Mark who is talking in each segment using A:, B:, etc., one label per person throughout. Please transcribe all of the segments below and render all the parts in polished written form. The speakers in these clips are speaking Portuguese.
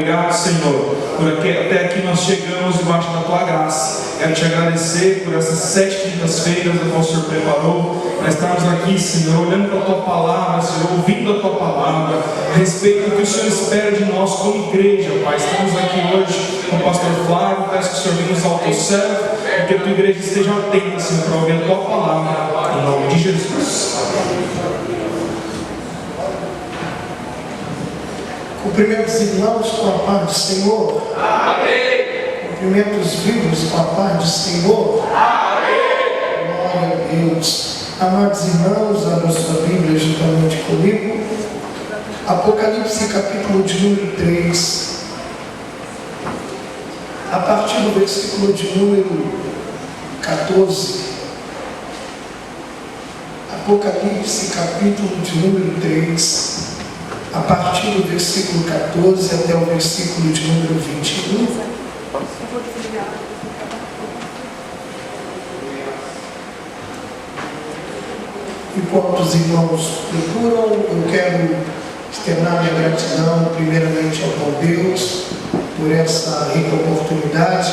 A: Obrigado, Senhor, porque até aqui nós chegamos debaixo da Tua graça. Quero Te agradecer por essas 7 quintas-feiras que o Senhor preparou, para estarmos aqui, Senhor, olhando para a Tua palavra, Senhor, ouvindo a Tua palavra, a respeito do que o Senhor espera de nós como igreja, Pai. Estamos aqui hoje com o pastor Flávio, peço que o Senhor venha nos autosserve, e que a Tua igreja esteja atenta, Senhor, para ouvir a Tua palavra, em nome de Jesus.
B: Cumprimento os irmãos com a paz do Senhor.
C: Amém.
B: Cumprimento os vivos com a paz do Senhor.
C: Amém.
B: Glória a Deus. Amados irmãos, abra sua Bíblia juntamente comigo. Apocalipse capítulo de número 3. A partir do versículo de número 14. Apocalipse capítulo de número 3. A partir do versículo 14 até o versículo de número 21. Enquanto os irmãos procuram, eu quero externar minha gratidão primeiramente ao bom Deus por essa rica oportunidade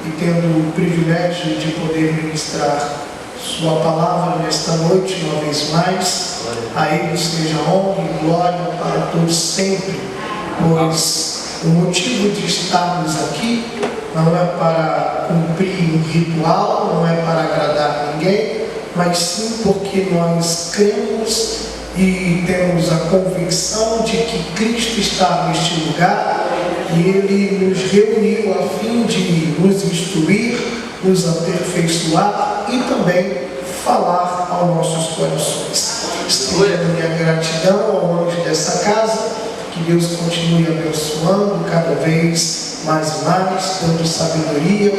B: e tendo o privilégio de poder ministrar Sua palavra nesta noite, uma vez mais. A Ele seja honra e glória para todos sempre, pois o motivo de estarmos aqui não é para cumprir um ritual, não é para agradar ninguém, mas sim porque nós cremos e temos a convicção de que Cristo está neste lugar e Ele nos reuniu a fim de nos instruir, nos aperfeiçoar e também falar aos nossos corações. Estendo minha gratidão ao anjo dessa casa, que Deus continue abençoando cada vez mais e mais, dando sabedoria,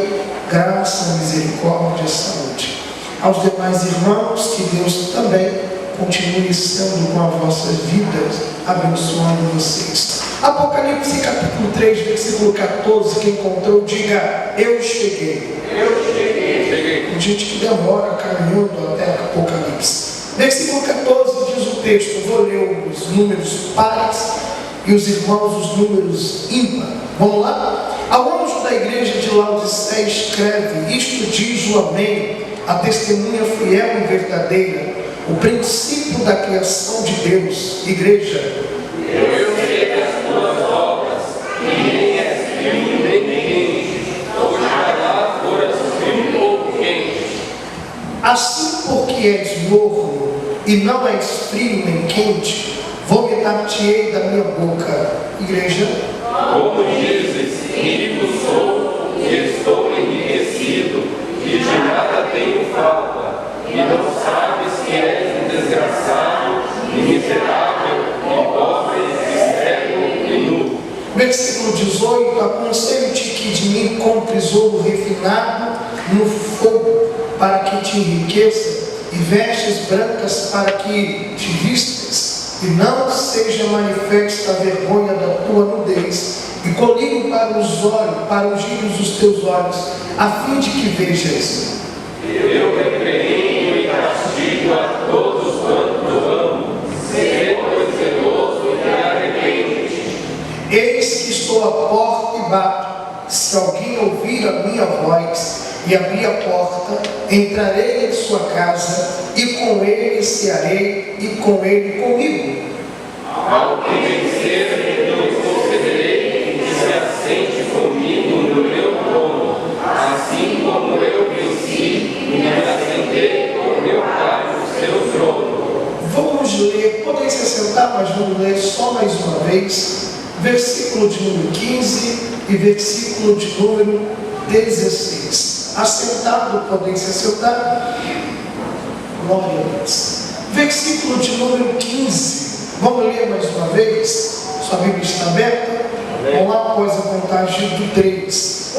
B: graça, misericórdia e saúde. Aos demais irmãos, que Deus também continue sendo com as vossas vidas, abençoando vocês. Apocalipse capítulo 3, versículo 14, quem encontrou, diga: eu cheguei.
C: Eu cheguei.
B: Tem gente que demora caminhando até Apocalipse. Versículo 14 diz o texto, vou ler os números pares e os irmãos os números ímpares. Vamos lá? Ao anjo da igreja de Laodiceia escreve, isto diz o Amém, a testemunha fiel e verdadeira, o princípio da criação de Deus. Igreja,
C: Eu sei as tuas obras, e nem és frio nem quente. Oxalá foras frio ou quente.
B: assim porque és morno e não és frio nem quente, vomitar-te-ei da minha boca. Igreja,
C: Como dizes, rico sou, e estou enriquecido, e de nada tenho falta, e não sabes que és um desgraçado, e miserável, e pobre, e cego, e nu.
B: versículo 18, aconselho-te que de mim compres ouro refinado no fogo, para que te enriqueça, e vestes brancas para que te vistas, e não seja manifesta a vergonha da tua nudez, e colírio para os olhos, para os gírios dos teus olhos, a fim de que vejas.
C: Eu repreendo e castigo a todos quanto amo, ser pois zeloso e arrepende-te.
B: Eis que estou à porta e bato. Se alguém ouvir a minha voz e abrir a porta, entrarei em sua casa, e com ele cearei, e com ele comigo.
C: Ao que vencer, eu concederei que se assente comigo no meu trono, assim como eu venci e me assentei com meu Pai no seu trono.
B: Vamos ler, podem se sentar, mas vamos ler só mais uma vez, versículo de número 15 e versículo de número 16. Assentado, podem se assentar. Glória a Deus. Versículo de número 15. Vamos ler mais uma vez? Sua Bíblia está aberta? Vamos lá após a contagem do 3.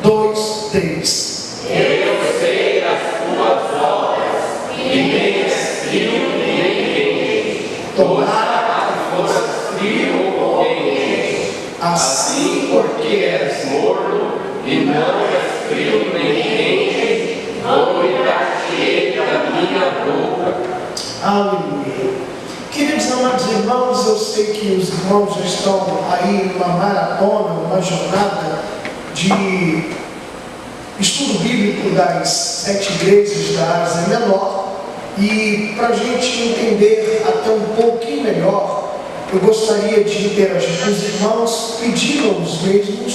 B: 1, 2, 3.
C: Eu sei as tuas obras, e nem és frio nem quente. Oxalá foras frio ou quente. Assim, porque és morno e não és frio nem quente, vomitar-te-ei da minha boca.
B: Aleluia. Queridos amados irmãos, eu sei que os irmãos já estão aí numa maratona, numa jornada de estudo bíblico das 7 igrejas da Ásia Menor, e para a gente entender até um pouquinho melhor, eu gostaria de interagir com os irmãos, pedindo aos mesmos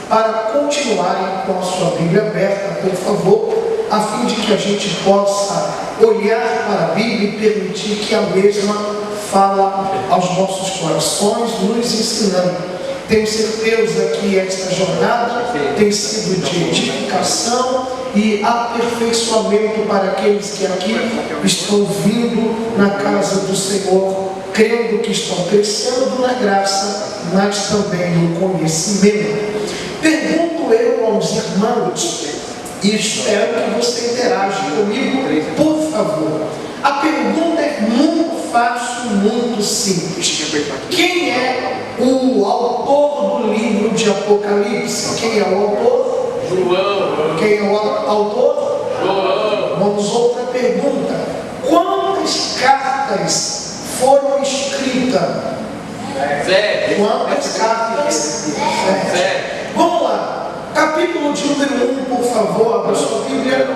B: para continuarem com a sua Bíblia aberta, por favor, a fim de que a gente possa olhar para a Bíblia e permitir que a mesma fala aos nossos corações, nos ensinando. Tenho certeza que esta jornada tem sido de edificação e aperfeiçoamento para aqueles que aqui estão vindo na casa do Senhor, crendo que estão crescendo na graça, mas também no conhecimento. Pergunto eu aos irmãos, e espero que você interaja comigo, por favor. A pergunta é muito fácil, muito simples. Quem é o autor do livro de Apocalipse? Quem é o autor?
C: João.
B: Quem é o autor?
C: João.
B: Vamos outra pergunta. Quantas cartas foram escritas?
C: 7.
B: Quantas cartas?
C: 7.
B: Vamos lá. Capítulo de número 1, por favor, abra sua Bíblia.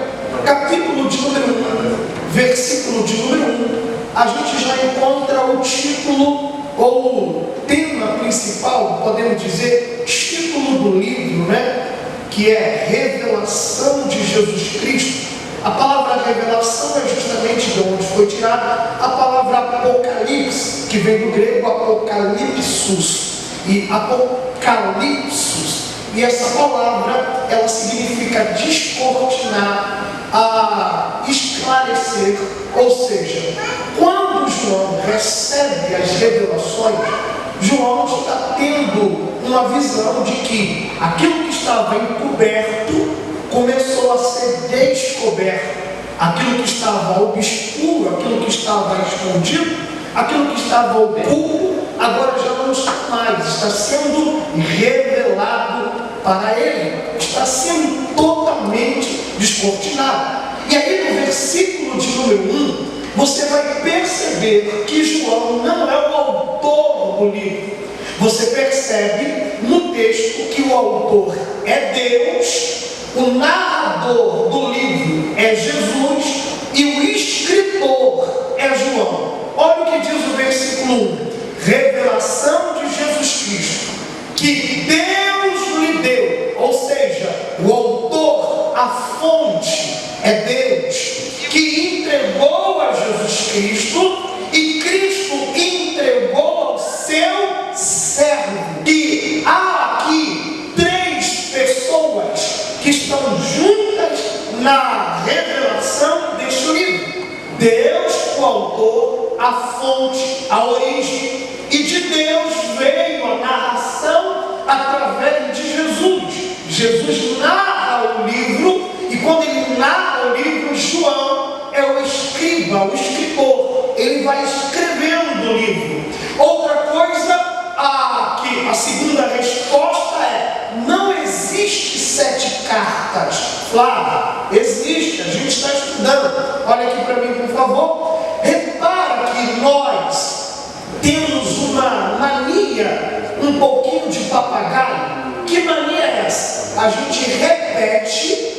B: Capítulo de número 1, versículo de número 1. A gente já encontra o título ou tema principal, podemos dizer, título do livro, né? Que é Revelação de Jesus Cristo. A palavra revelação é justamente de onde foi tirada a palavra Apocalipse, que vem do grego apocalipsus e apocalipsus. E essa palavra, ela significa descortinar, esclarecer. Ou seja, quando João recebe as revelações, João está tendo uma visão de que aquilo que estava encoberto começou a ser descoberto. Aquilo que estava obscuro, aquilo que estava escondido, aquilo que estava oculto, agora já não está mais, está sendo revelado para ele, está sendo totalmente descortinado. E aí no versículo de número 1, você vai perceber que João não é o autor do livro. Você percebe no texto que o autor é Deus, o narrador do livro é Jesus e o escritor é João. Olha o que diz o versículo 1. Revelação de Jesus Cristo, que Deus lhe deu, ou seja, o autor, a fonte é Deus, que entregou a Jesus Cristo e Cristo entregou ao seu servo. E há aqui 3 pessoas que estão juntas na revelação deste livro. Deus, o autor, a fonte, a origem, e de Deus veio a narração através de Jesus. Jesus narra o livro, e quando ele narra o livro, João é o escriba, o escritor. Ele vai escrevendo o livro. Outra coisa, que a segunda resposta é: não existe 7 cartas. Claro, existe, a gente está estudando. Olha aqui para mim, por favor. Repara que nós temos uma mania, um pouquinho de papagaio. Que mania é essa? A gente repete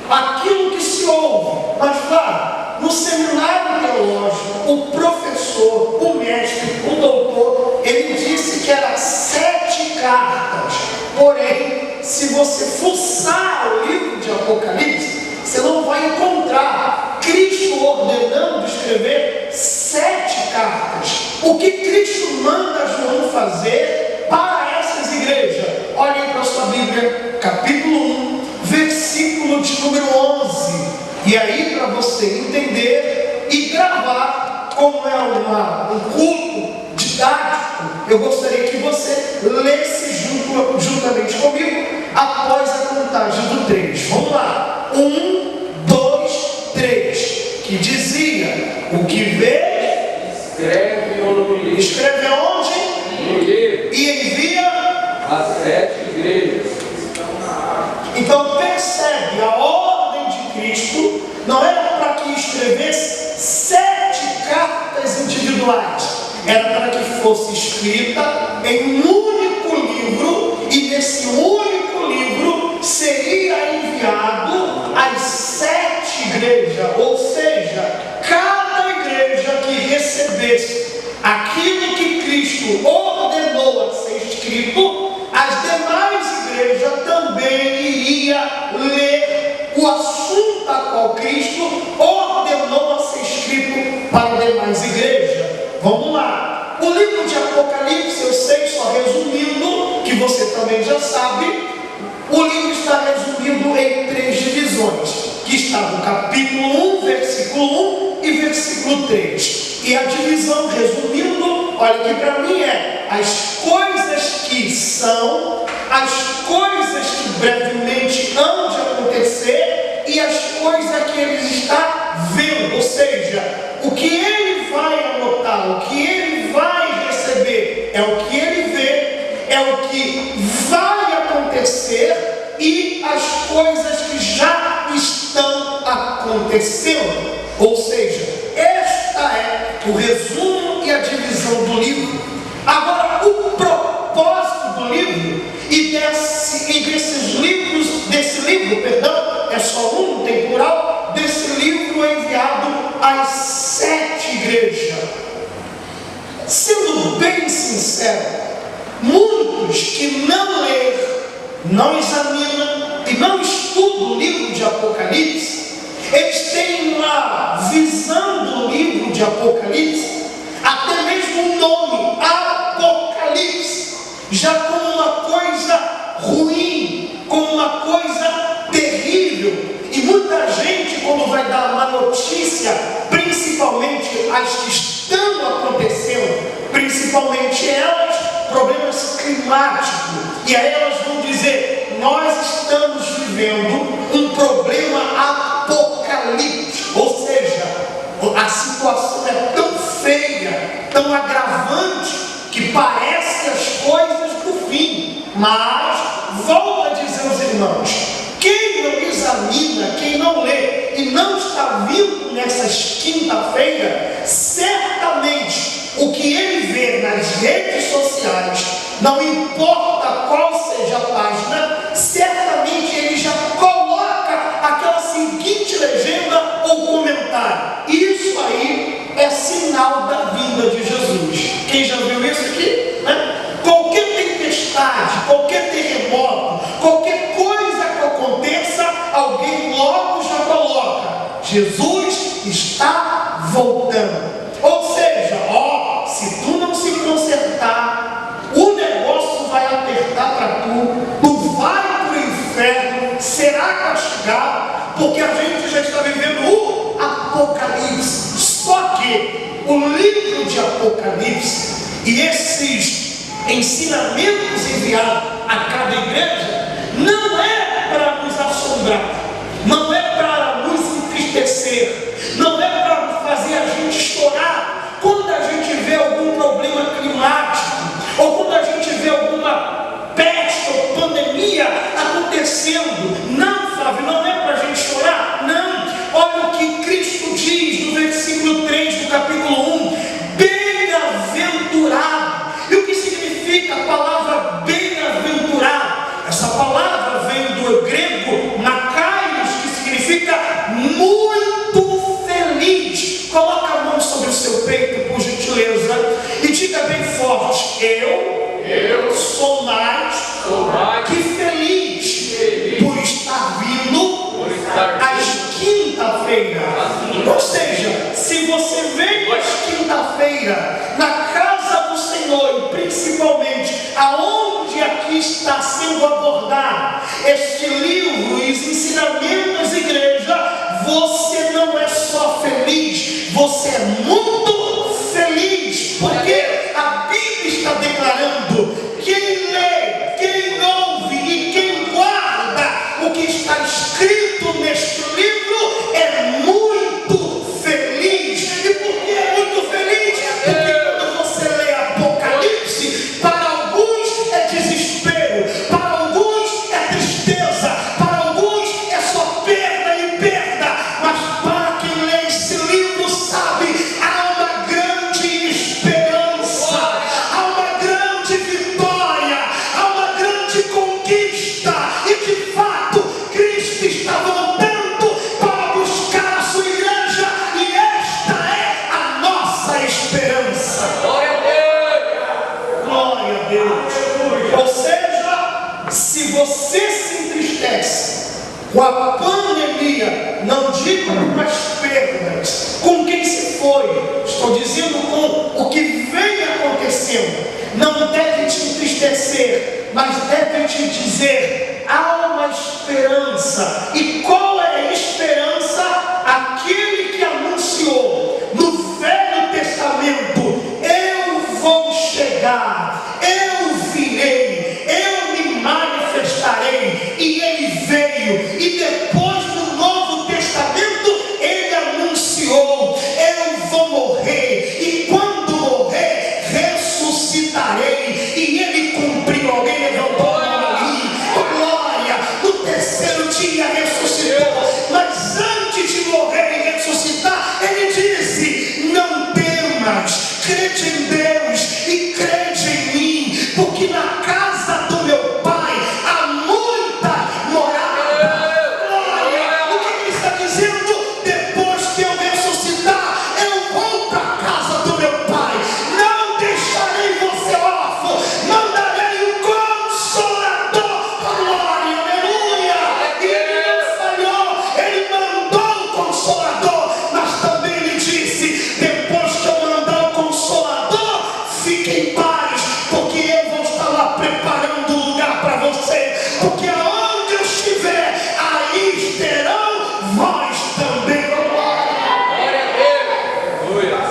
B: aquilo que se ouve. Mas claro, no seminário teológico, o professor, o mestre, o doutor, ele disse que era 7 cartas. Porém, se você fuçar o livro de Apocalipse, você não vai encontrar Cristo ordenando escrever 7 cartas. O que Cristo manda João fazer para essas igrejas? Olhem para a sua Bíblia, capítulo 1, versículo de número 11. E aí, para você entender e gravar, como é um culto didático, eu gostaria que você lesse juntamente comigo após a contagem do 3. Vamos lá. 1, 2, 3. Que dizia: o que vê,
C: Escreve no livro.
B: escreve onde?
C: No livro.
B: E envia
C: As 7 igrejas.
B: Então percebe, a ordem de Cristo não era para que escrevesse 7 cartas individuais. era para que fosse escrita em um único livro, e nesse único livro seria enviado às 7 igrejas, ou seja, cada igreja que recebesse aquilo que Cristo ordenou a ser escrito, as demais igrejas também iria ler o assunto a qual Cristo ordenou a ser escrito para as demais igrejas. Vamos lá. O livro de Apocalipse, eu sei, só resumindo, que você também já sabe, o livro está resumido em 3 divisões, que está no capítulo 1, versículo 1 e versículo 3. E a divisão, resumindo, olha aqui para mim, é as coisas que são, as coisas que brevemente hão de acontecer e as coisas que ele está vendo. Ou seja, o que ele vai anotar, o que ele vai receber, é o que ele vê, é o que vai acontecer e as coisas que já estão acontecendo. Ou seja, esta é o resumo e a divisão do livro. Agora, o propósito do livro e desses livros, é só um, não tem plural, desse livro é enviado às 7 igrejas. Sendo bem sincero, muitos que não leem, não examinam e não estudam o livro de Apocalipse, eles têm uma visão do livro de Apocalipse, até mesmo o nome Apocalipse, já como uma coisa ruim, como uma coisa terrível. E muita gente, quando vai dar uma notícia, principalmente as que estão acontecendo, principalmente elas, problemas climáticos, e aí elas vão dizer: nós estamos vivendo um problema apocalíptico, ou seja, a situação é tão feia, tão agravante, que parece as coisas do fim. Mas, volto a dizer aos irmãos, quem não examina, quem não lê e não está vindo nessas quinta-feira, certamente o que ele vê nas redes sociais, não importa qual seja a página, certamente ele já coloca aquela seguinte legenda ou comentário: isso aí é sinal da vinda de Jesus. Quem já viu isso aqui? Né? Qualquer tempestade, qualquer terremoto, qualquer coisa que aconteça, alguém logo já coloca: Jesus está voltando. Ou seja, se tu não se consertar, o negócio vai apertar para tu vai para o inferno, será castigado, porque a gente já está vivendo o Apocalipse. Só que o livro de Apocalipse e esses ensinamentos enviados a cada igreja não é para nos assombrar, não é para nos entristecer, não é para fazer a gente chorar quando a gente vê algum problema climático, ou quando a gente vê alguma peste ou pandemia acontecendo. Não, Flávio, não é para a gente chorar, não. Olha o que Cristo diz no versículo 3 do capítulo 1: bem-aventurado. E o que significa a palavra bem-aventurado? Essa palavra vem do grego makaios, que significa muito feliz. Coloca a mão sobre o seu peito, por gentileza, e diga bem forte: eu sou mais que feliz por estar vindo às quinta-feira. Ou seja, se você veio às quinta-feira na casa do Senhor, e principalmente aonde aqui está sendo abordado este livro e os ensinamentos das igrejas, você não é só feliz, você é muito feliz, porque a Bíblia está declarando: quem lê, quem ouve e quem guarda o que está escrito neste livro é muito feliz. E por que é muito feliz? Porque quando você lê Apocalipse, para alguns é desespero, para alguns é tristeza, não digo com as perdas, com quem se foi, estou dizendo com o que vem acontecendo. Não deve te entristecer, mas deve te dizer: há uma esperança. E qual é a esperança? Aquele que anunciou no Velho Testamento: eu vou chegar, eu virei, eu me manifestarei. E ele veio, e depois no Novo Testamento ele anunciou: eu vou morrer, e quando morrer ressuscitarei. E ele cumpriu. Alguém levantou a mão ali? Glória! No terceiro dia ressuscitou. Mas antes de morrer e ressuscitar, ele disse: não temas, crede em Deus e crede em mim, porque na casa do meu Pai há muita morada. Glória! O que ele está dizendo? Depois que eu ressuscitar, eu vou para a casa do meu Pai. Não deixarei você órfão, mandarei o Consolador. Glória, aleluia! E ele não falhou, ele mandou o Consolador, mas também ele disse: depois que eu mandar o Consolador, fique em paz, porque eu vou estar lá preparando um lugar para você, porque aonde eu estiver, aí estarão vós também.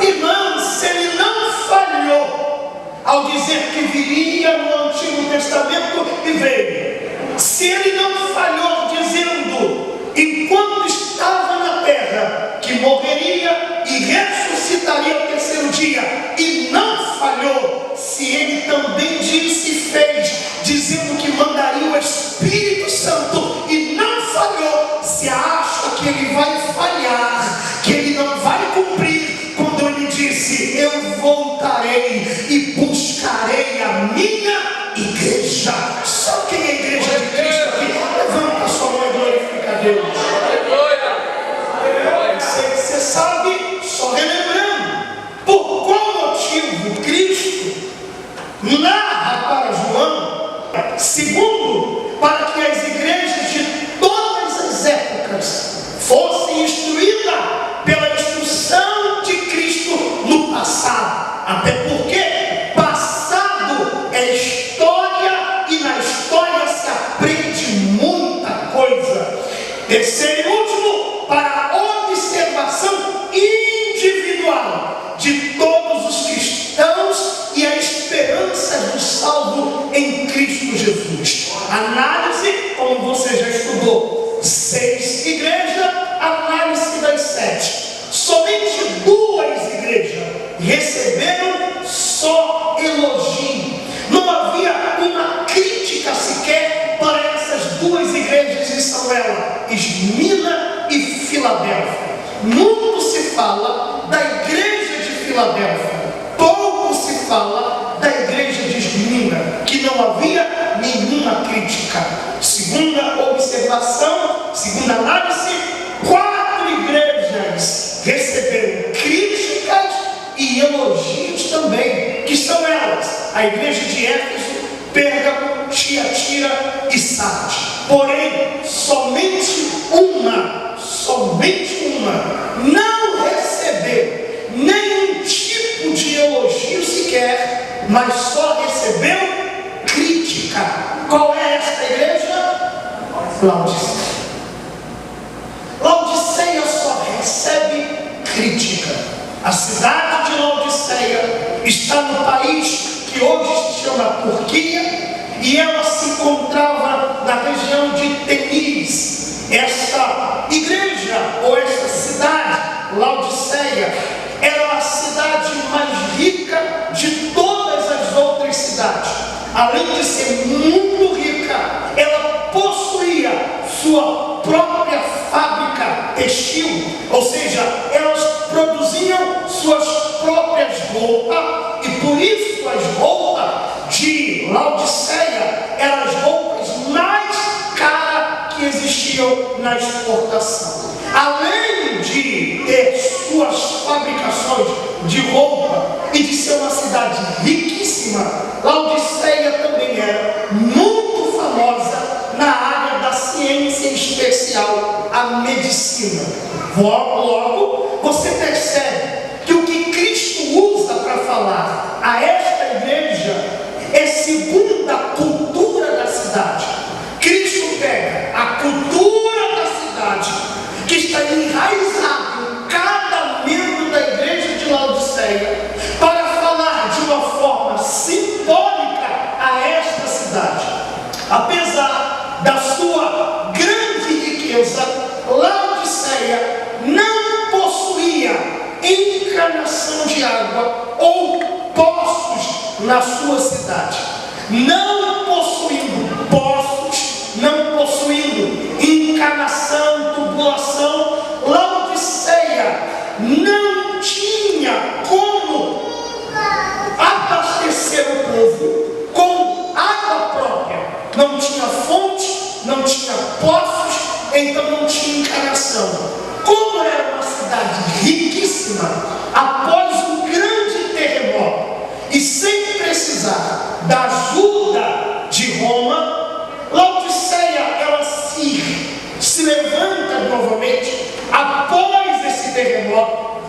B: Irmãos, se ele não falhou ao dizer que viria no Antigo Testamento e veio, se ele não falhou dizendo, enquanto estava na terra, que morreria e ressuscitaria ao terceiro dia, e não falhou, se ele também disse e fez, dizendo que mandaria o Espírito Santo, e não falhou, se acha que ele vai falhar, que ele não vai cumprir, quando ele disse: eu voltarei e buscarei a minha igreja. Só quem é a igreja de Cristo aqui? Levanta a sua mão e glorifica a Deus. Você sabe, só relembrando, por qual motivo Cristo narra para João, segundo, para que as igrejas de todas as épocas fossem instruídas pela instrução de Cristo no passado. Até porque passado é história, e na história se aprende muita coisa. Terceiro e último, para a observação individual de todos os cristãos e a esperança do salvo em Cristo Jesus. Análise, como você já estudou, 6 igrejas, análise das 7. Somente 2 igrejas receberam só elogio. Não havia uma crítica sequer para essas 2 igrejas, e são elas, Esmina e Filadélfia. Muito se fala da igreja de Filadélfia, pouco se fala da igreja de Esmina, que não havia nenhuma crítica. Segunda observação, segunda análise, 4 igrejas receberam críticas e elogios também, que são elas, a igreja de Éfeso, Pérgamo, Tiatira e Sardes. Porém, somente uma não recebeu nenhum tipo de elogio sequer, mas só recebeu crítica. Qual é esta igreja? Laodiceia. Laodiceia só recebe crítica. A cidade de Laodiceia está no país que hoje se chama Turquia, e ela se encontrava na região de Temis. Esta igreja, ou esta cidade, Laodiceia, era a cidade mais rica de todas as outras cidades. Além de ser muito rica, ela possuía sua própria fábrica textil, ou seja, elas produziam suas próprias roupas, e por isso as roupas de Laodiceia eram as roupas mais caras que existiam na exportação. Além de ter suas fabricações de roupa e de ser uma cidade riquíssima, Laodiceia também era muito famosa na área da ciência, em especial a medicina. Logo, você percebe que o que Cristo usa para falar a esta igreja é segundo a cultura da cidade. Cristo pega a cultura da cidade, que está enraizada em cada membro da igreja de Laodiceia, para falar de uma forma simbólica a esta cidade. Apesar da sua grande riqueza, Laodiceia não possuía encanação de água ou poços na sua cidade. Não possuindo poços, não possuindo encanação, tubulação, Laodiceia não tinha como abastecer o povo com água própria. Não tinha fonte, não tinha poços, então não tinha encanação. Como era uma cidade riquíssima, após um grande terremoto, e sem precisar da ajuda de Roma, Laodiceia ela se levanta novamente após esse terremoto,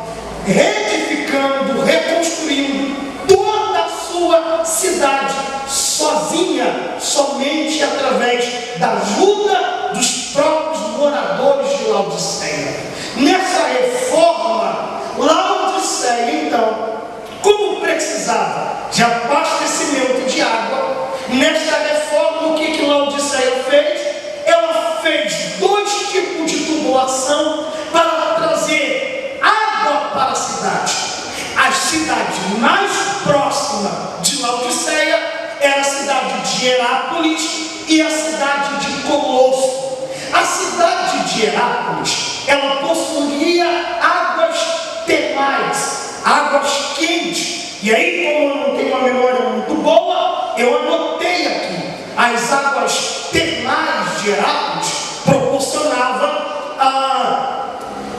B: reedificando, reconstruindo toda a sua cidade sozinha, somente através da ajuda dos próprios moradores de Laodiceia. Nessa reforma, Laodiceia, então, como precisava de abastecimento de água, nesta reforma, o que Laodiceia fez? Ela fez 2 tipos de tubulação para trazer água para a cidade. A cidade mais próxima de Laodiceia era a cidade de Herápolis e a cidade de Colosso. A cidade de Herápolis, ela possuía águas termais, águas quentes. E aí, como eu não tenho uma memória muito boa, eu anotei aqui. As águas termais de Herápolis proporcionavam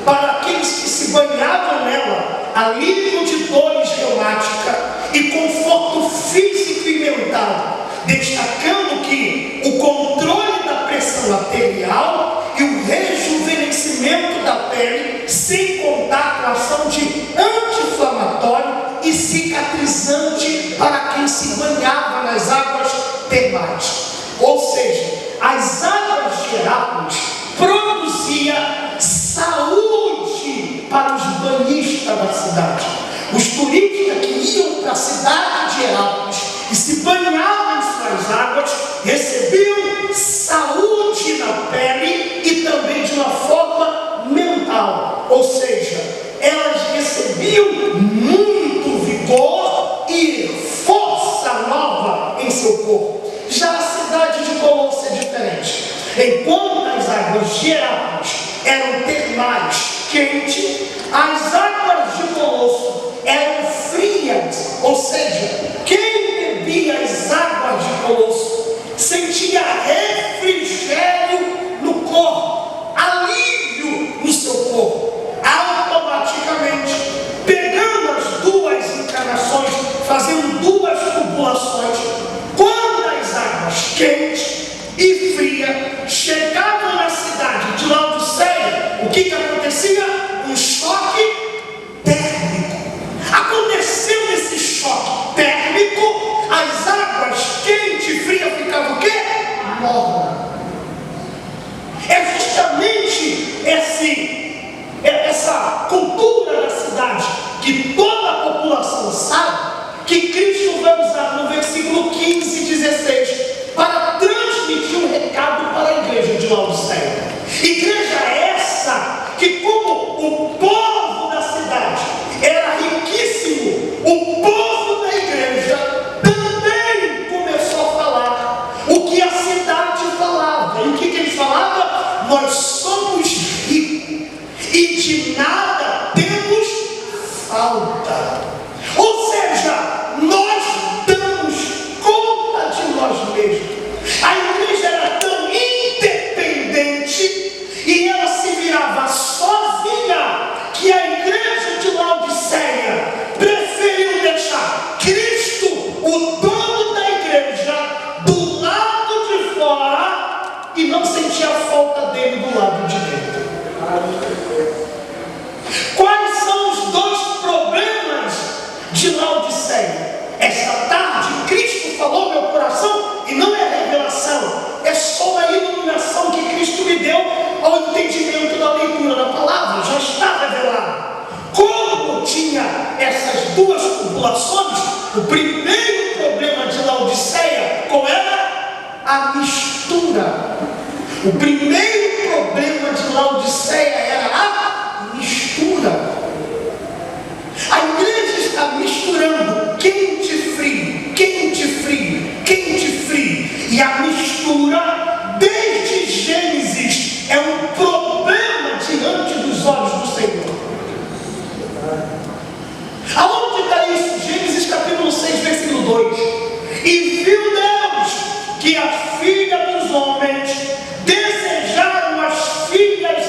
B: para aqueles que se banhavam nela alívio de dores reumáticas e conforto físico e mental, destacando que o controle da pressão arterial e o rejuvenescimento da pele, sem contar com a ação de anti-inflamatório e cicatrizante para quem se banhava nas águas termais. Ou seja, as águas de Herápolis produziam saúde para os banhistas da cidade. Os turistas que iam para a cidade de Herápolis e se banhavam em suas águas recebiam saúde na pele e também de uma forma mental. Ou seja, elas recebiam muito vigor e força nova em seu corpo. Já a cidade de Colosso é diferente. Enquanto as águas de Herápolis eram termais, quentes, as águas de Colosso eram frias. Ou seja, quem bebia as águas de Colosso sentia refrigério no corpo, alívio no seu corpo. Automaticamente, pegando as 2 encanações, fazendo 2 tubulações, quando as águas quentes e frias chegavam na cidade de Laodiceia, o que acontecia? Um choque térmico. Aconteceu esse choque térmico, as águas quentes e frias ficavam o quê? Mornas. É justamente essa cultura da cidade que toda a população sabe, que Cristo vai usar no versículo 15 e 16 para transmitir um recado para a igreja de Laodiceia. Igreja essa que, como o povo da cidade era riquíssimo, o povo da igreja também começou a falar o que a cidade falava. E o que eles falavam? Nós somos ricos e de nada temos falta. Ou seja, nós damos conta de nós mesmos. A igreja era tão independente e ela se virava sozinha que a igreja de Laodiceia preferiu deixar Cristo, o dono da igreja, do lado de fora e não sentia a falta dele do lado de dentro. mistura. O primeiro problema de Laodiceia era a mistura. A igreja está misturando quente e frio, quente e frio, quente e frio. E a mistura, desde Gênesis, é um problema diante dos olhos do Senhor. Aonde está isso? Gênesis capítulo 6, versículo 2. E viu Deus que a filha dos homens desejaram as filhas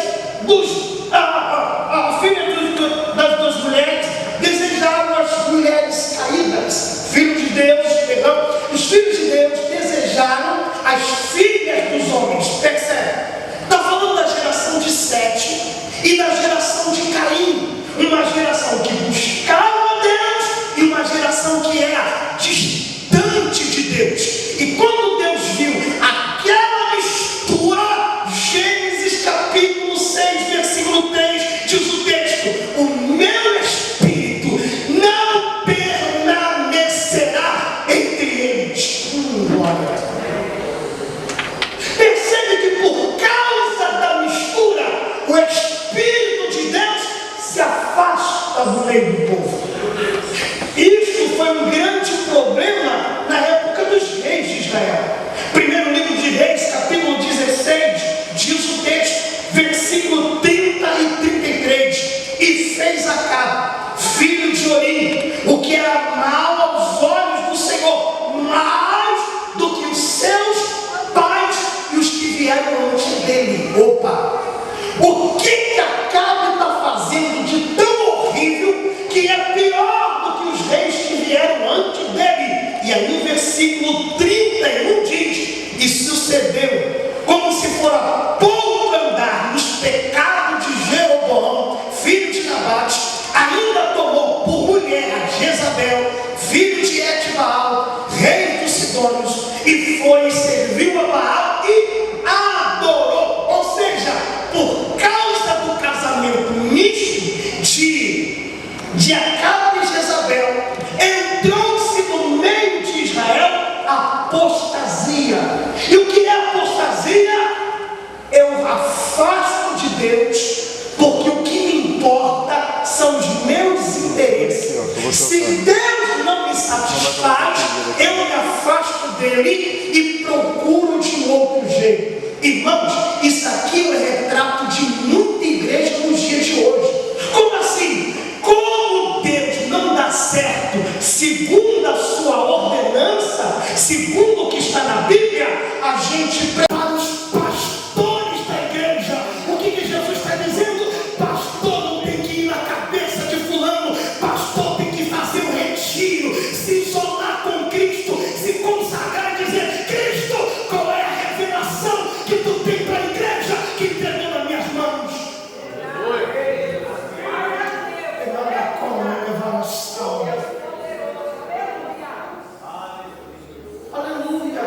B: das mulheres, desejaram as mulheres caídas. Filhos de Deus, perdão, os filhos de Deus desejaram as filhas dos homens. Percebe? Está falando da geração de Sete e da geração de Caim. Uma geração que buscava Deus e uma geração que era distante de Deus. E quando Deus viu aquela mistura, Gênesis capítulo 6, versículo 3, diz o texto: o meu espírito não permanecerá entre eles. Glória. Percebe que por causa da mistura, o Espírito de Deus se afasta do meio do povo. Isso foi um grande problema na época dos reis de Israel. Primeiro livro de Reis, capítulo 16, diz o texto, versículo 30 e 33. E fez Acabe, filho de Orim, o que era mal aos olhos do Senhor, mais do que os seus pais e os que vieram antes dele. Opa! O que Acabe está fazendo de tão horrível que é pior do que os reis que vieram antes dele? E aí o versículo 31 diz: e sucedeu como se fora pouco andar nos pecados de Jeroboão, filho de Nabate, ainda tomou por mulher a Jezabel, filho de Etbaal, rei dos Sidônios, e foi e serviu a Baal e adorou. Ou seja, por causa do casamento misto de Acabe e Jezabel, entrou-se no meio de Israel apostasia. E o que é apostasia? Eu afasto de Deus, porque o que me importa são os meus interesses. Se Deus não me satisfaz, eu me afasto dele e procuro de um outro jeito. Irmãos, isso aqui é um retrato de muita igreja nos dias de hoje. Como assim? Como Deus não dá certo segundo a sua ordenança, segundo o que está na Bíblia, a gente prepara os pastores da igreja. O que Jesus está dizendo? Pastor não tem que ir na cabeça de fulano, pastor tem que fazer um retiro, se isolar com Cristo, se consagrar e dizer: Cristo, qual é a revelação que tu tem para a igreja que entregou nas minhas mãos? Aleluia.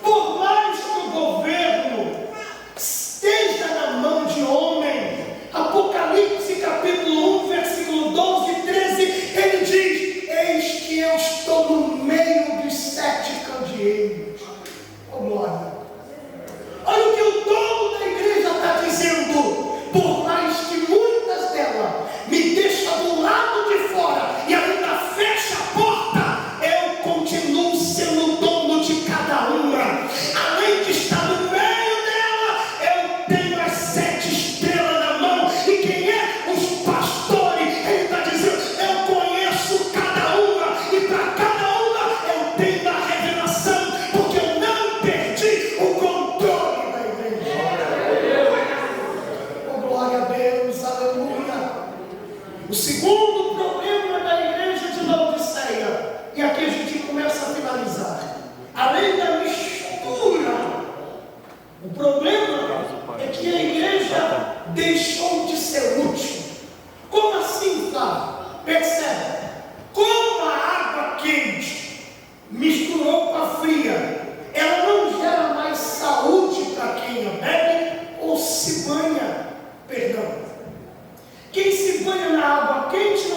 B: Por mais que o governo esteja na mão de homem, Apocalipse capítulo 1, versículo 12 e 13, ele diz: eis que eu estou no meio dos 7 candeeiros. Oh, glória. Olha o que o dono da igreja está dizendo: por mais que muitas delas me deixam do lado de fora e ainda fecha a porta, eu continuo sendo dono de cada uma. Além de estar no meio dela, eu tenho as 7 estrelas na mão. E quem é? Os pastores. Ele está dizendo: eu conheço cada uma, e para cada uma eu tenho a revelação, porque eu não perdi o controle da igreja. Oh, glória a Deus, aleluia. O segundo problema da igreja de Laodiceia, e aqui a gente começa a finalizar, além da mistura, o problema é que a igreja deixou de ser útil. Como assim, Flávio? Percebe? Como a água quente misturou com a fria, ela não gera mais saúde para quem a bebe ou se banha. Perdão. Quem se banha na água quente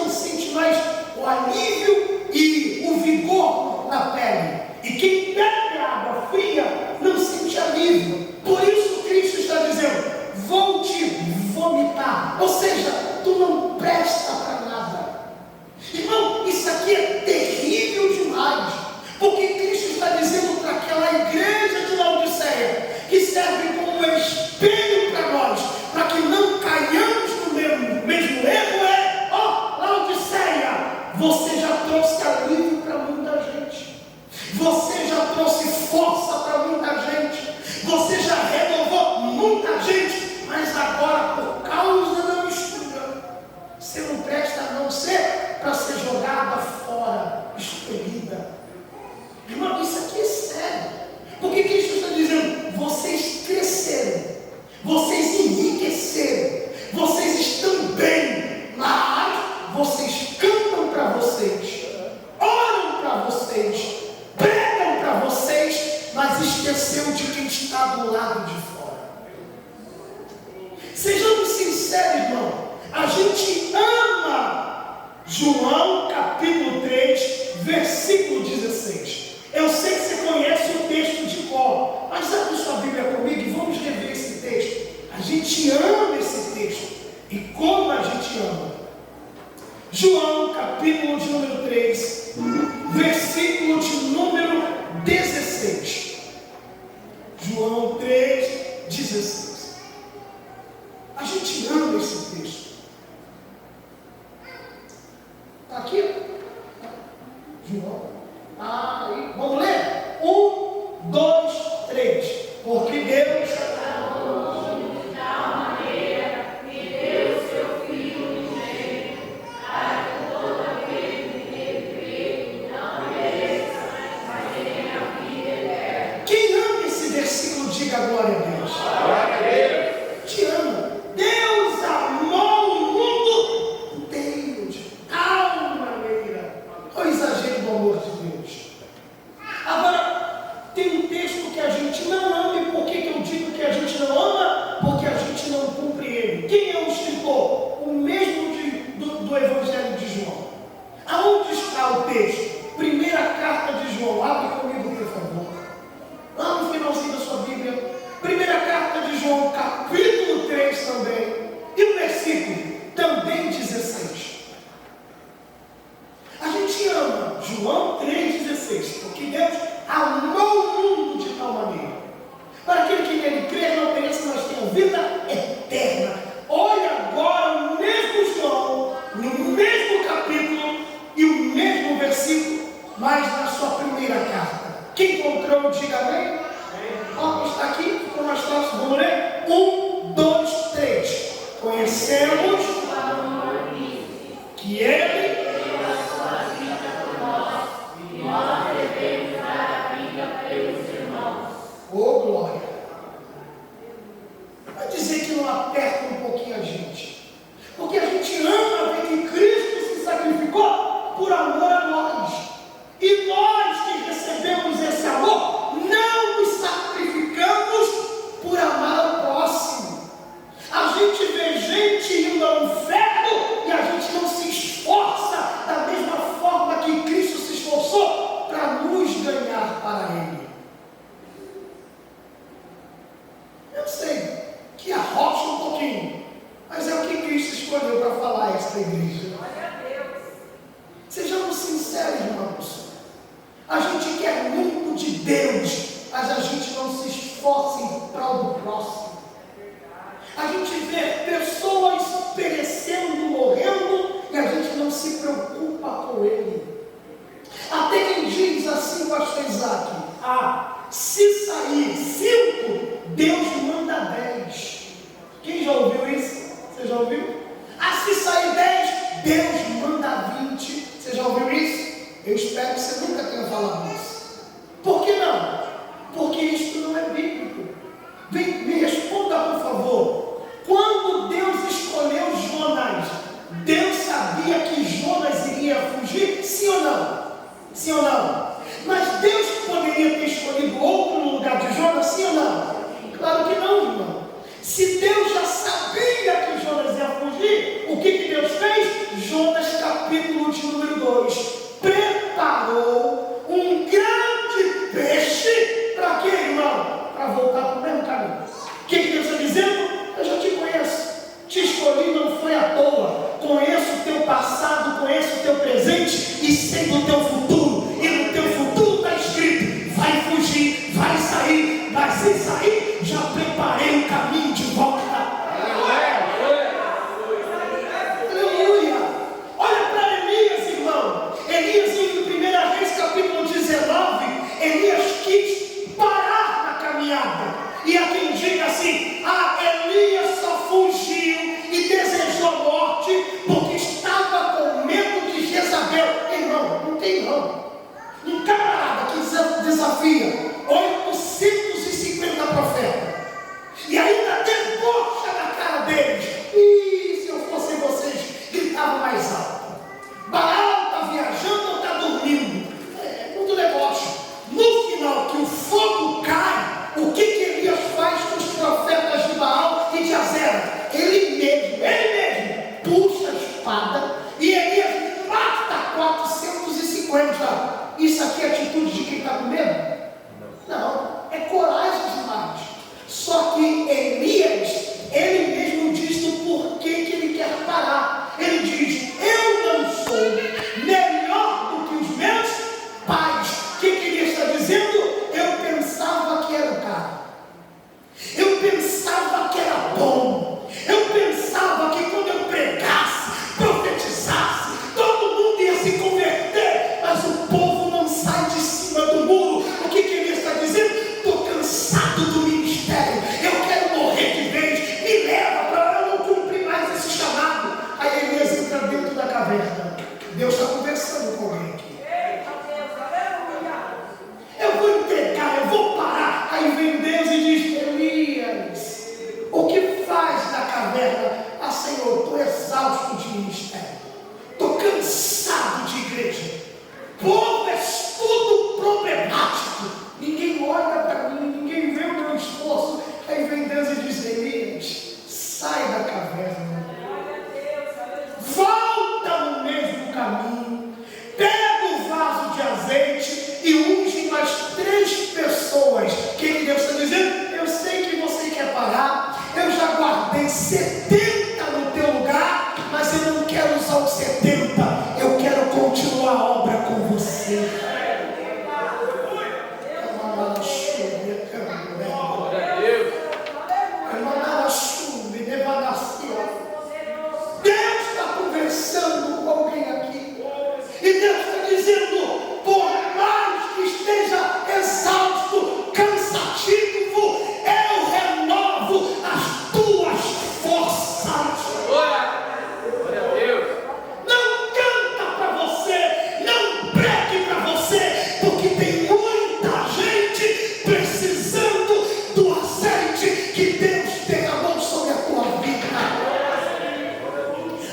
B: muita gente, mas agora, por causa da mistura, você não presta a não ser para ser jogada fora, expelida. Irmão, isso aqui é sério. Porque Cristo está dizendo, vocês cresceram, vocês enriqueceram, vocês estão bem, mas vocês cantam para vocês, oram para vocês, pregam para vocês, mas esqueceu de quem está do lado de fora. Sejamos sinceros, irmão, a gente ama João capítulo 3, versículo 16. Eu sei que você conhece o texto de cor, mas abre sua Bíblia comigo e vamos rever esse texto. A gente ama esse texto. E como a gente ama? João, capítulo de número 3, versículo de número 16. João 3, 16. A gente ama esse texto. Está aqui? João. Vamos ler? 1, 2, 3. Porque Deus
C: de tal maneira que deu seu Filho unigênito, para que toda vez que nele crê, não pereça, mas tenha a vida eterna.
B: Quem ama esse versículo, diga glória a Deus.
C: Glória a Deus.
B: Te ama. Deus amou o mundo inteiro de tal maneira. Olha o exagero do amor de Deus. Agora, tem um texto que a gente não ama, e por que eu digo que a gente não ama? Porque a gente não cumpre ele. Quem é o escritor? O mesmo do Evangelho de João. Aonde está o texto? Primeira carta de João. Abre comigo, por favor. Lá no finalzinho da sua Bíblia. Primeira carta de João, capítulo 3 também. E o versículo também 16. A gente ama João 3,16, porque Deus amou o mundo de tal maneira, para aquele que nele crê não pereça, mas tenha vida eterna. Olha agora o mesmo João, no mesmo capítulo e o mesmo versículo, mas na sua primeira carta. Quem encontrou, diga amém. Ó, está aqui, ficou mais fácil, vamos ler? 1, 2, 3. Conhecemos que ele
C: Nós devemos dar a vida pelos irmãos.
B: ô glória. Vai dizer que não aperta um pouquinho a gente, porque a gente ama ver que Cristo se sacrificou por amor a nós, e nós que recebemos esse amor não nos sacrificamos por amar ao próximo. A gente vê gente indo ao inferno e a gente não se esforça da mesma forma que Cristo se esforçou para nos ganhar para Ele. Eu sei que arrocha um pouquinho, mas é o que Cristo escolheu para falar a esta igreja. Sejamos sinceros, irmãos. A gente quer muito de Deus, mas a gente não se esforça em prol do próximo. A gente vê pessoas perecendo, morrendo, e a gente não se preocupa com ele. Até quem diz assim, pastor Isaac: se sair 5, Deus manda 10. Quem já ouviu isso? Você já ouviu? Se sair 10, Deus manda 20. Você já ouviu isso? Eu espero que você nunca tenha falado isso. Por que não? Porque isso não é bíblico. Me responda, por favor. Quando Deus escolheu Jonas, Deus sabia que Jonas iria fugir? Sim ou não? Sim ou não? Mas Deus poderia ter escolhido outro no lugar de Jonas? Sim ou não? Claro que não, irmão. Se Deus já sabia que Jonas ia fugir, o que Deus fez? Jonas capítulo de número 2. Preparou um grande peixe para quê, irmão? Para voltar para o mesmo caminho. O que Deus está dizendo? Eu já te conheço, te escolhi, não foi à toa. Conheço o teu passado, conheço o teu presente e sei do teu futuro. E no teu futuro está escrito: vai fugir, vai sair, mas se sair, já preparei o caminho de volta. Aleluia! Olha para Elias, irmão. Elias, em 1 Reis capítulo 19, Elias quis parar na caminhada. E há quem diga assim: farto do ministério, eu quero morrer de vez, me leva para eu não cumprir mais esse chamado. Aí Elias entra dentro da caverna. Deus está conversando com alguém aqui. Eu vou entregar, eu vou parar. Aí vem Deus e diz: Elias, o que faz na caverna? Ah, Senhor, estou exausto de ministério, estou cansado de igreja, povo é tudo problemático, ninguém olha para mim, ninguém vê o meu esforço. Aí vem Deus e diz: Elias, sai da caverna, volta no mesmo caminho, pega o vaso de azeite e unge mais 3 pessoas. Que Deus está dizendo: eu sei que você quer parar, eu já guardei 70 no teu lugar, mas eu não quero usar os 70, eu quero continuar a obra com você. Deus está conversando com alguém aqui, e Deus está dizendo: por mais que esteja exausto, cansativo, eu renovo as tuas forças. Não canta para você, não pregue para você, porque tem muita gente precisando do azeite que Deus derramou sobre a tua vida.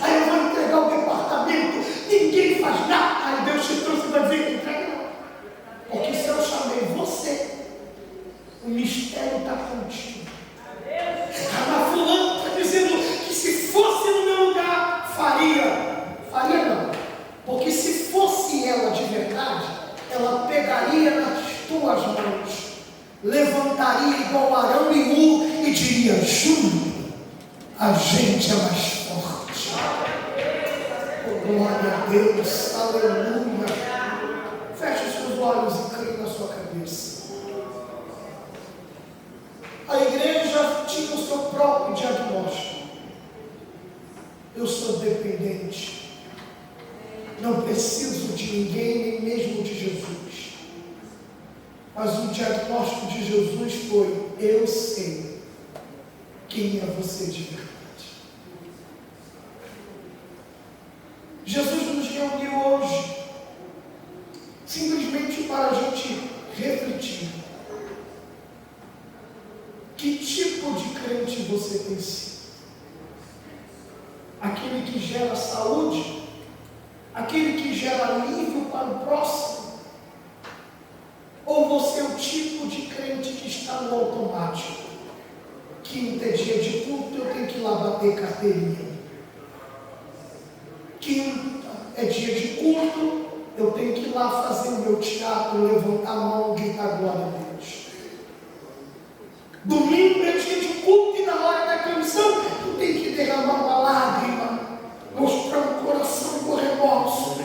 B: Aí eu vou entregar o departamento, ninguém faz nada. Aí Deus te trouxe para dizer: entrega não, porque se eu chamei você, o mistério está contigo. Mas fulano está dizendo que se fosse no meu lugar, faria não, porque se fosse ela de verdade, ela pegaria nas tuas mãos, levantaria igual Arão e Ur e diria: Júnior, a gente é mais forte. Oh, glória a Deus, aleluia. Feche os seus olhos e creia na sua cabeça. A igreja tinha o seu próprio diagnóstico: eu sou dependente, não preciso de ninguém, nem mesmo de Jesus. Mas o diagnóstico de Jesus foi: eu sei quem é você de verdade. Jesus nos reuniu hoje simplesmente para a gente refletir. Que tipo de crente você tem sido? Aquele que gera saúde? Aquele que gera alívio para o próximo? Ou você é o tipo de crente que está no automático? Quinta é dia de culto, eu tenho que ir lá bater carteirinha. Quinta é dia de culto, eu tenho que ir lá fazer o meu teatro, levantar a mão e gritar glória a Deus. Domingo é dia de culto e na hora da canção eu tenho que derramar uma lágrima, mostrar um coração com remorso.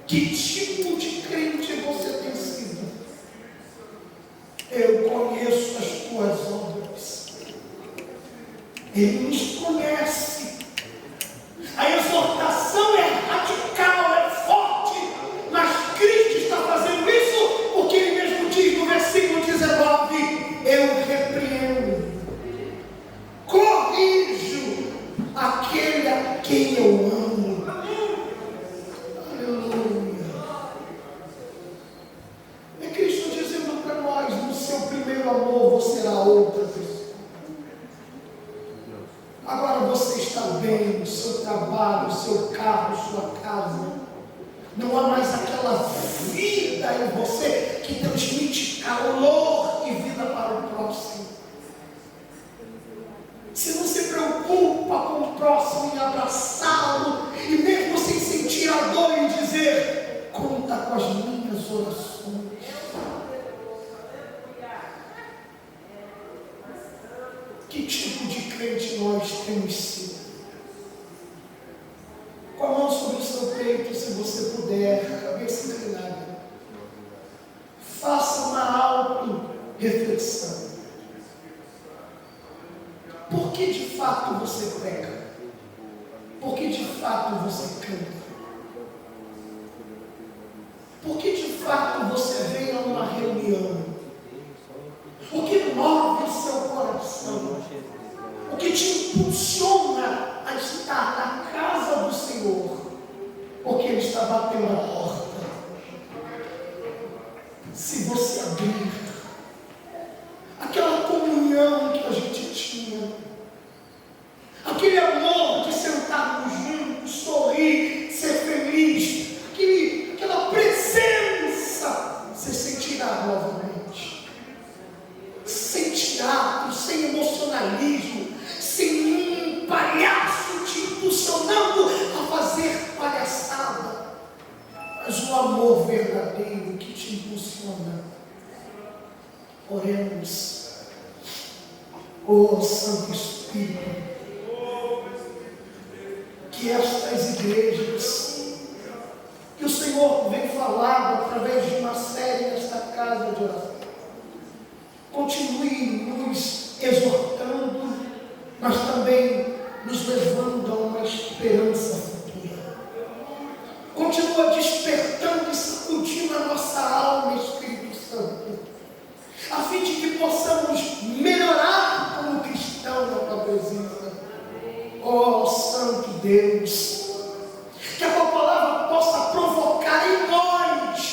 B: Que tipo de crente você tem sido? Eu conheço as tuas obras. Ele nos conhece. A exortação é radical, é forte, mas Cristo está fazendo isso porque Ele mesmo diz no versículo 19: eu repreendo, corrijo aquele a quem eu amo. Aleluia. É Cristo dizendo para nós: no seu primeiro amor você será outra pessoa. Agora você está bem no seu trabalho, no seu carro, sua casa. Não há mais aquela vida em você que transmite calor e vida para o próximo. Você não se preocupa com o próximo em abraçá-lo e mesmo sem sentir a dor e dizer: conta com as minhas orações. Que tipo de crente nós temos sido? Com a mão sobre o seu peito, se você puder, cabeça inclinada, faça uma auto-reflexão. Por que de fato você peca? Por que de fato você canta? Por que de fato você vem a uma reunião? O que move o impulsiona a estar na casa do Senhor, porque Ele está batendo a porta. Se você abrir aquela comunhão que a gente tinha, aquele amor de sentarmos juntos, sorrir, ser feliz, aquela presença, você sentirá novamente. Sem teatro, sem emocionalismo, sem um palhaço te impulsionando a fazer palhaçada, mas o amor verdadeiro que te impulsiona. Oremos. Oh Santo Espírito, que estas igrejas que o Senhor vem falando através de uma série nesta casa de oração, continue nos exortando, mas também nos levando a uma esperança futura. Continua despertando e sacudindo a nossa alma, Espírito Santo, a fim de que possamos melhorar como cristão na tua presença. Ó Santo Deus, que a tua palavra possa provocar em nós,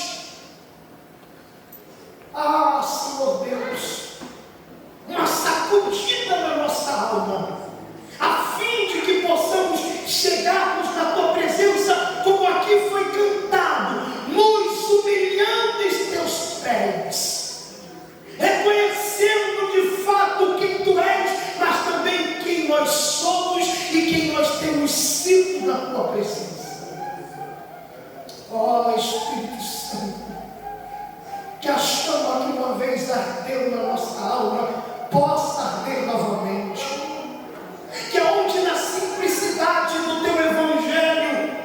B: Senhor Deus, uma sacudida na nossa alma, a fim de que possamos chegarmos na tua presença, como aqui foi cantado, nos humilhando em teus pés, reconhecendo de fato quem tu és, mas também quem nós somos e quem nós temos sido na tua presença. Ó Espírito Santo, que a chama que uma vez ardeu na nossa alma possa arder novamente, que aonde na simplicidade do teu evangelho,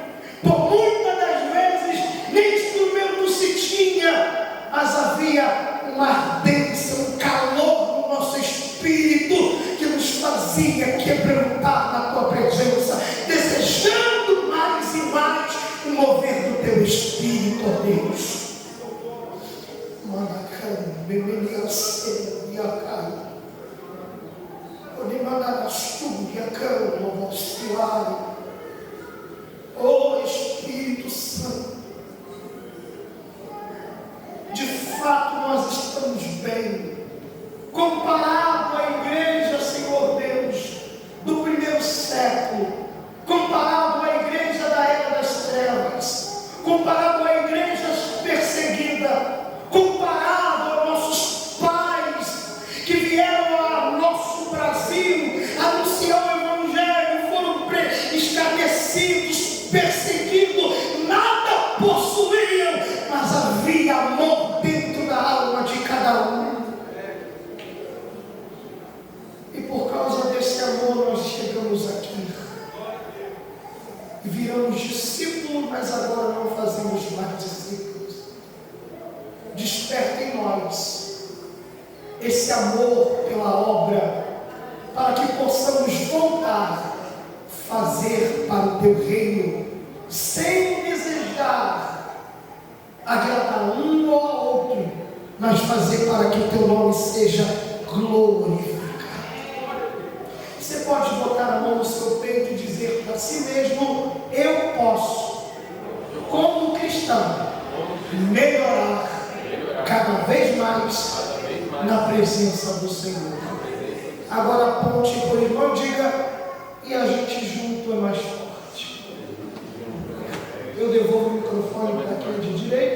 B: por muitas das vezes nem instrumento se tinha, mas havia uma ardência, um calor no nosso espírito que nos fazia quebrantar na tua presença, desejando mais e mais o mover do teu Espírito, ó Deus. Oh Espírito Santo, de fato nós estamos bem, comparado à igreja, Senhor Deus, do primeiro século, comparado à igreja da era das trevas, comparado à igreja perseguida, comparado aos nossos pais que vieram ao nosso Brasil anunciar o Evangelho, foram escarnecidos, perseguidos, nada possuíam, mas havia amor dentro da alma de cada um. E por causa desse amor nós chegamos aqui e viramos discípulos, mas agora não fazemos mais discípulos. Desperta em nós esse amor pela obra, para que possamos voltar a fazer para o teu reino, sem desejar agradar um ou a outro, mas fazer para que o teu nome seja glorificado. Você pode botar a mão no seu peito e dizer para si mesmo: eu posso, como cristão, melhorar cada vez mais na presença do Senhor. Agora aponte por irmão, diga: e a gente junto é mais forte. Eu devolvo o microfone para quem é de direita.